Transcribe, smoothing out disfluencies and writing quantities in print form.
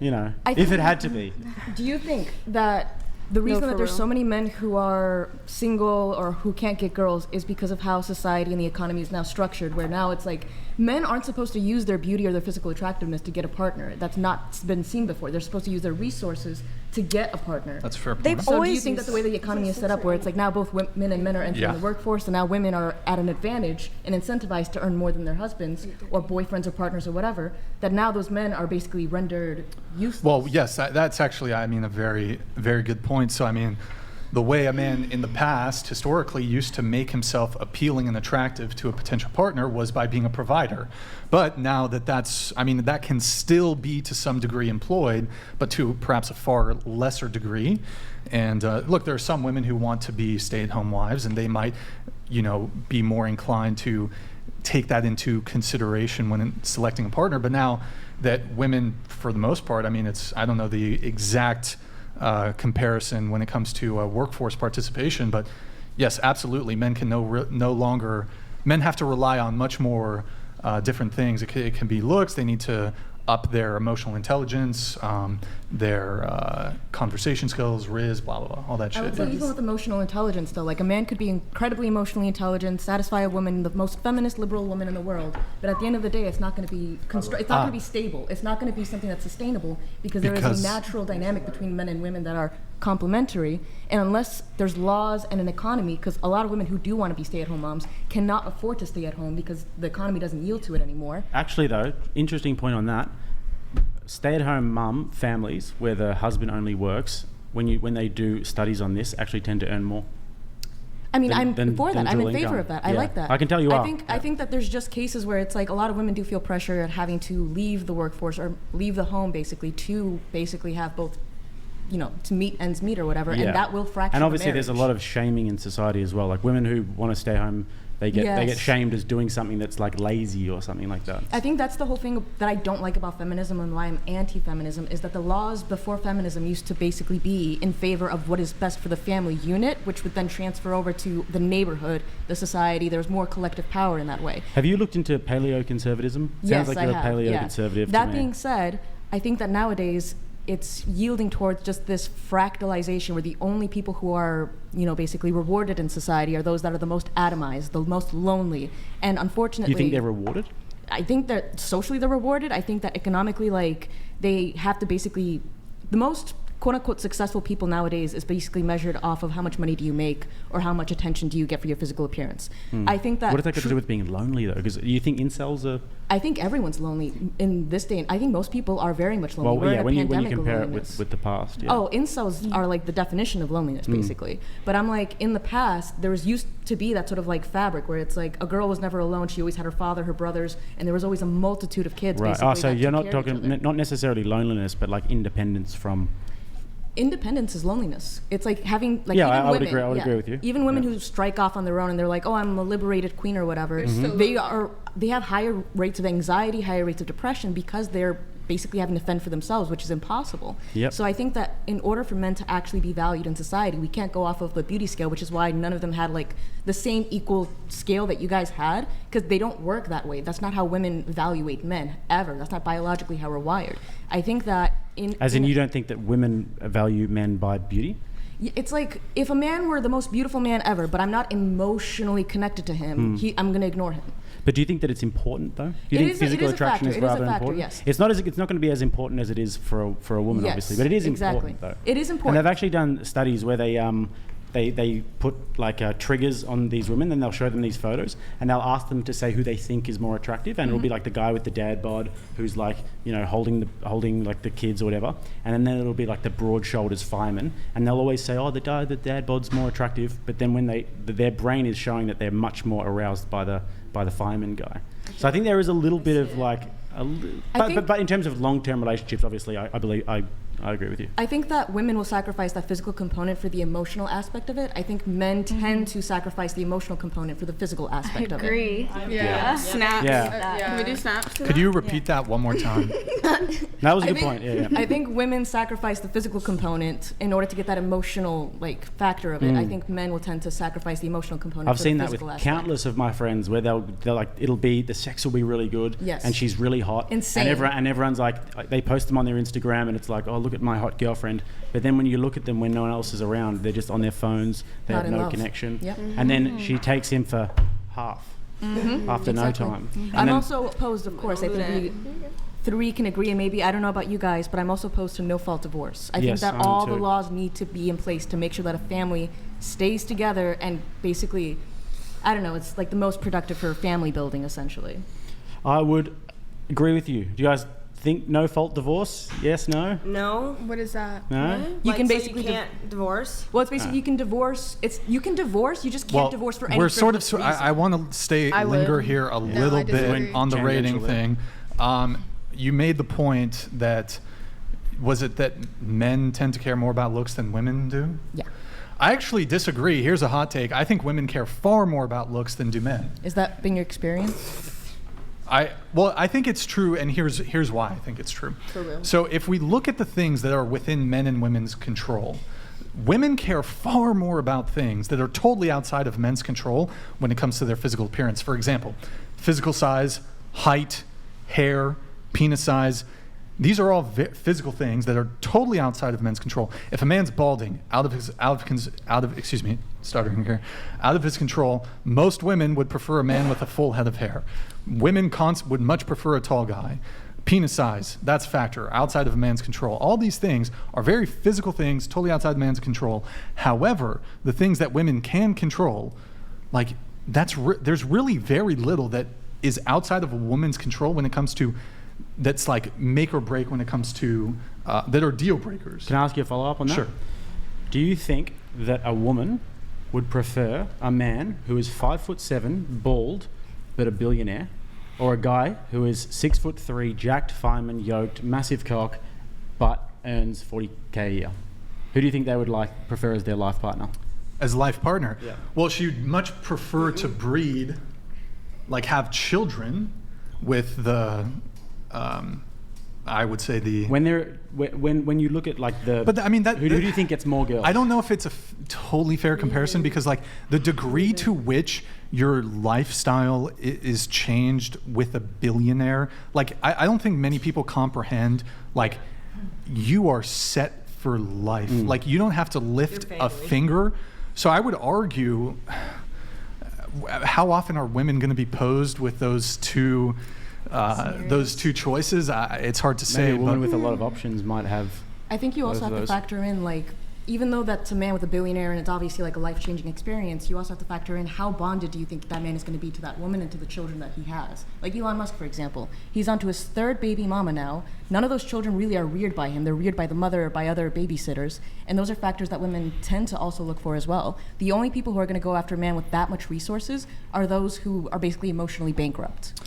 you know, I if think- it had to be. Do you think that the reason for that there's real. so many men who are single or who can't get girls is because of how society and the economy is now structured, where now it's like men aren't supposed to use their beauty or their physical attractiveness to get a partner. That's not been seen before. They're supposed to use their resources to get a partner. That's a fair point. They've So do you always think that the way the economy is set up, where it's like now both women and men are entering Yeah. the workforce, and now women are at an advantage and incentivized to earn more than their husbands or boyfriends or partners or whatever, that now those men are basically rendered useless? Well, yes, that's actually, I mean, a very, very good point. So, I mean, the way a man in the past historically used to make himself appealing and attractive to a potential partner was by being a provider. But now that can still be to some degree employed, but to perhaps a far lesser degree. And look, there are some women who want to be stay-at-home wives, and they might, be more inclined to take that into consideration when selecting a partner. But now that women, for the most part, I mean, I don't know the exact comparison when it comes to workforce participation, but yes, absolutely, men can men have to rely on much more different things. It can be looks. They need to up their emotional intelligence, their conversation skills, riz, blah, blah, blah, all that I would shit. say even with emotional intelligence, though, like a man could be incredibly emotionally intelligent, satisfy a woman, the most feminist, liberal woman in the world, but at the end of the day, it's not going to be it's not going to be stable. It's not going to be something that's sustainable because there is a natural dynamic between men and women that are complementary, and unless there's laws and an economy, because a lot of women who do want to be stay-at-home moms cannot afford to stay at home because the economy doesn't yield to it anymore. Actually, though, interesting point on that. Stay-at-home mum families where the husband only works, when they do studies on this, actually tend to earn more. I mean, than- I'm for than that. I'm in dual favor income. of that. I Yeah. like that. I can tell you are. I think that there's just cases where it's like a lot of women do feel pressure at having to leave the workforce or leave the home basically to basically have both, to meet ends meet or whatever, and that will fracture. And obviously, the there's a marriage. lot of shaming in society as well. Like women who want to stay home, they get Yes. shamed as doing something that's like lazy or something like that. I think that's the whole thing that I don't like about feminism and why I'm anti-feminism is that the laws before feminism used to basically be in favor of what is best for the family unit, which would then transfer over to the neighborhood, the society. There's more collective power in that way. Have you looked into paleo-conservatism? Yes, Sounds like I you're have. a paleo-conservative. That to me. being said, I think that nowadays it's yielding towards just this fractalization where the only people who are, basically rewarded in society are those that are the most atomized, the most lonely. And unfortunately, You think they're rewarded? I think that socially they're rewarded. I think that economically, they have to basically, the most quote-unquote successful people nowadays is basically measured off of how much money do you make or how much attention do you get for your physical appearance. I think that... What does that got to do with being lonely, though? Because you think incels are... I think everyone's lonely in this day. I think most people are very much lonely. Well, We're in a when you pandemic of compare it loneliness. with the past. Yeah. Oh, incels are like the definition of loneliness, basically. But I'm like, in the past, there was used to be that sort of like fabric where it's like a girl was never alone. She always had her father, her brothers, and there was always a multitude of kids. Right. Basically, Oh, so that you're took not care of each talking, other. not necessarily loneliness, but like independence from... Independence is loneliness. It's like having like Yeah, even I would women, agree- I would agree with you. Even women Yeah. who strike off on their own and they're like, "Oh, I'm a liberated queen" or whatever. They have higher rates of anxiety, higher rates of depression because they're basically having to fend for themselves, which is impossible. Yep. So I think that in order for men to actually be valued in society, we can't go off of the beauty scale, which is why none of them had like the same equal scale that you guys had, because they don't work that way. That's not how women evaluate men ever. That's not biologically how we're wired. I think that As in, you don't think that women value men by beauty? it's like if a man were the most beautiful man ever, but I'm not emotionally connected to him, I'm going to ignore him. But do you think that it's important, though? Do you It think is a- physical it is a attraction factor. is It is a rather factor, important? yes. It's not going to be as important as it is for a woman, Yes, obviously, but it is exactly. important, though. It is And important. they've actually done studies where they put like triggers on these women, and they'll show them these photos, and they'll ask them to say who they think is more attractive, and it'll be like the guy with the dad bod who's like holding like the kids or whatever, and then it'll be like the broad shoulders fireman, and they'll always say, oh, the dad bod's more attractive, but then when their brain is showing that they're much more aroused by the fireman guy. So I think there is a little bit of like but in terms of long-term relationships, obviously, I believe I I agree with you. I think that women will sacrifice that physical component for the emotional aspect of it. I think men tend to sacrifice the emotional component for the physical aspect of it. Agree. Yeah. Snaps. Yeah. Can we do snaps? Could you repeat that one more time? That was a I good think- point. Yeah. I think women sacrifice the physical component in order to get that emotional like factor of it. I think men will tend to sacrifice the emotional component. I've for seen the that with physical aspect. countless of my friends where they're like, it'll be, the sex will be really good. Yes. And she's really hot. Insane. And everyone's like, they post them on their Instagram and it's like, oh, look at my hot girlfriend. But then when you look at them when no one else is around, they're just on their phones. They Not have in no love. connection. Yep. And then she takes him for half after Exactly. no time. And I'm then- also opposed, of course. I think we three can agree, and maybe I don't know about you guys, but I'm also opposed to no-fault divorce. I Yes, think that I am all the too. laws need to be in place to make sure that a family stays together and basically, I don't know, it's like the most productive for family building, essentially. I would agree with you. Do you guys think no fault divorce? Yes, no? No. What is that? No? You Like, can so basically you can't divorce. Well, it's basically you can divorce. You can divorce. You just can't divorce for any. we're sort of. frivolous I reason. want to stay I linger would. here a No, little I bit disagree. on the rating Tangential thing. You made the point that was it that men tend to care more about looks than women do? Yeah. I actually disagree. Here's a hot take. I think women care far more about looks than do men. Is that been your experience? I think it's true, and here's why I think it's true. So if we look at the things that are within men and women's control, women care far more about things that are totally outside of men's control when it comes to their physical appearance. For example, physical size, height, hair, penis size. These are all physical things that are totally outside of men's control. If a man's balding, out of his control, most women would prefer a man with a full head of hair. Women would much prefer a tall guy. Penis size, that's a factor, outside of a man's control. All these things are very physical things, totally outside man's control. However, the things that women can control, like there's really very little that is outside of a woman's control when it comes to, that's like make or break when it comes to, that are deal breakers. Can I ask you a follow-up on that? Sure. Do you think that a woman would prefer a man who is 5'7", bald, but a billionaire, or a guy who is 6'3", jacked, fireman, yoked, massive cock, but earns 40K a year? Who do you think they would prefer as their life partner? As a life partner? Yeah. Well, she'd much prefer to breed, like have children with the, I would say the... When you look at like the... But I mean that... Who do you think gets more girls? I don't know if it's a totally fair comparison because like the degree to which your lifestyle is changed with a billionaire, like I don't think many people comprehend like you are set for life. Like you don't have to lift a finger. So I would argue, how often are women going to be posed with those two choices? It's hard to say. Maybe a woman but with a lot of options might have... I think you also Both of have to those. factor in, like, even though that's a man with a billionaire and it's obviously like a life-changing experience, you also have to factor in how bonded do you think that man is going to be to that woman and to the children that he has. Like Elon Musk, for example. He's on to his third baby mama now. None of those children really are reared by him. They're reared by the mother or by other babysitters. And those are factors that women tend to also look for as well. The only people who are going to go after a man with that much resources are those who are basically emotionally bankrupt.